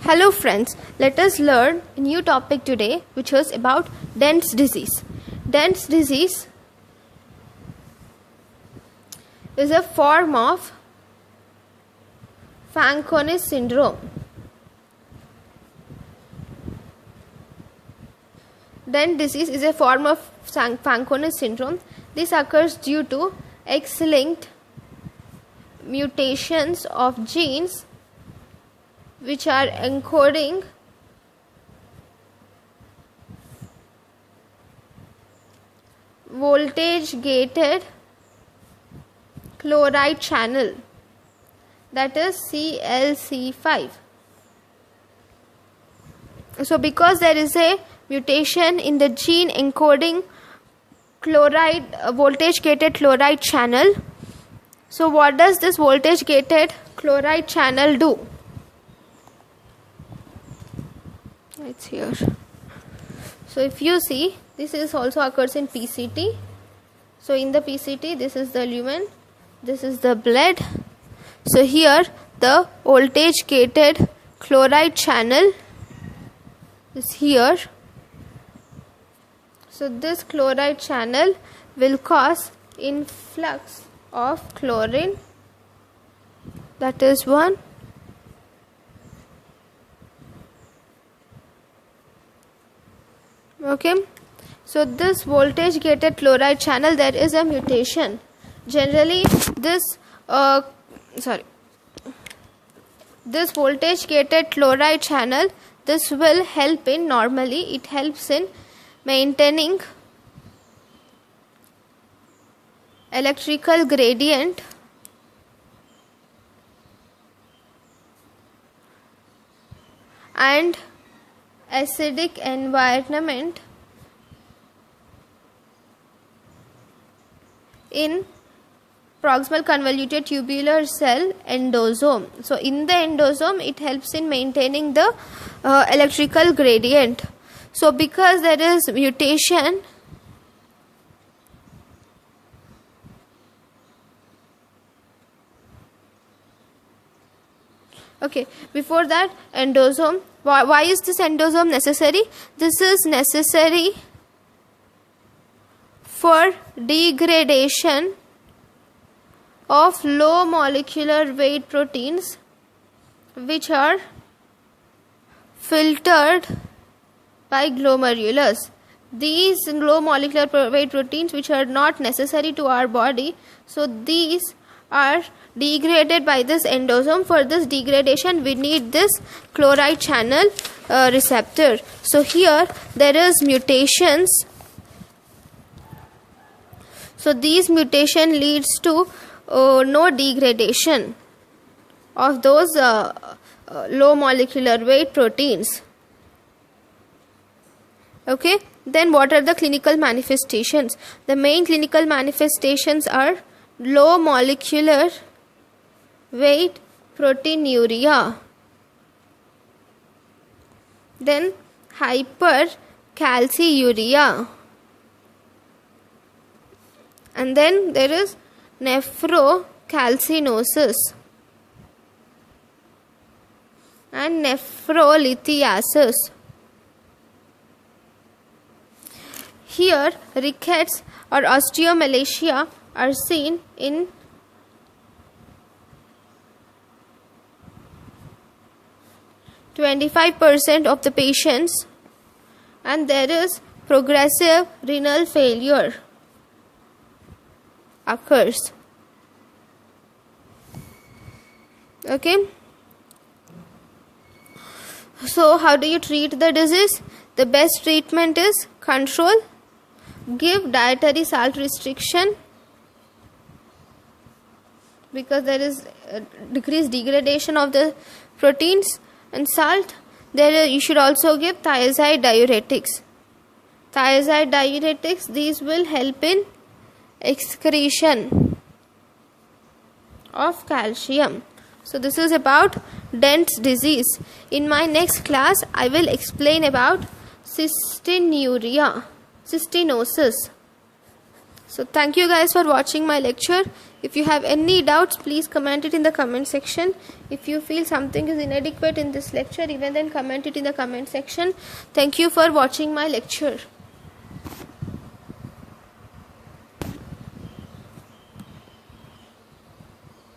Hello friends, let us learn a new topic today which is about Dents disease. Dents disease is a form of Fanconi syndrome. Dent disease is a form of Fanconi syndrome. This occurs due to X-linked mutations of genes which are encoding voltage gated chloride channel, that is CLC5. So because there is a mutation in the gene encoding voltage gated chloride channel, so what does this voltage gated chloride channel do? It's here. So if you see, this is also occurs in PCT. So in the PCT, this is the lumen, this is the blood. So here the voltage gated chloride channel is here. So this chloride channel will cause influx of chlorine, that is one. Okay, so this voltage gated chloride channel, there is a mutation. Generally this voltage gated chloride channel, this will help in, normally it helps in maintaining electrical gradient and acidic environment in proximal convoluted tubular cell endosome. So in the endosome, it helps in maintaining the electrical gradient. So because there is mutation before that, endosome. Why is this endosome necessary? This is necessary for degradation of low molecular weight proteins which are filtered by glomerulus. These low molecular weight proteins which are not necessary to our body, so these are degraded by this endosome. For this degradation, we need this chloride channel receptor. So here there is mutations. So these mutation leads to no degradation of those low molecular weight proteins. Okay, then what are the clinical manifestations? The main clinical manifestations are low molecular weight proteinuria, then hypercalciuria, and then there is nephrocalcinosis and nephrolithiasis. Here rickets or osteomalacia are seen in 25% of the patients, and there is progressive renal failure occurs. Okay, so how do you treat the disease? The best treatment is control, give dietary salt restriction, because there is decreased degradation of the proteins and salt. There you should also give thiazide diuretics. Thiazide diuretics, these will help in excretion of calcium. So this is about Dents disease. In my next class, I will explain about cystinosis. So thank you guys for watching my lecture. If you have any doubts, please comment it in the comment section. If you feel something is inadequate in this lecture, even then comment it in the comment section. Thank you for watching my lecture.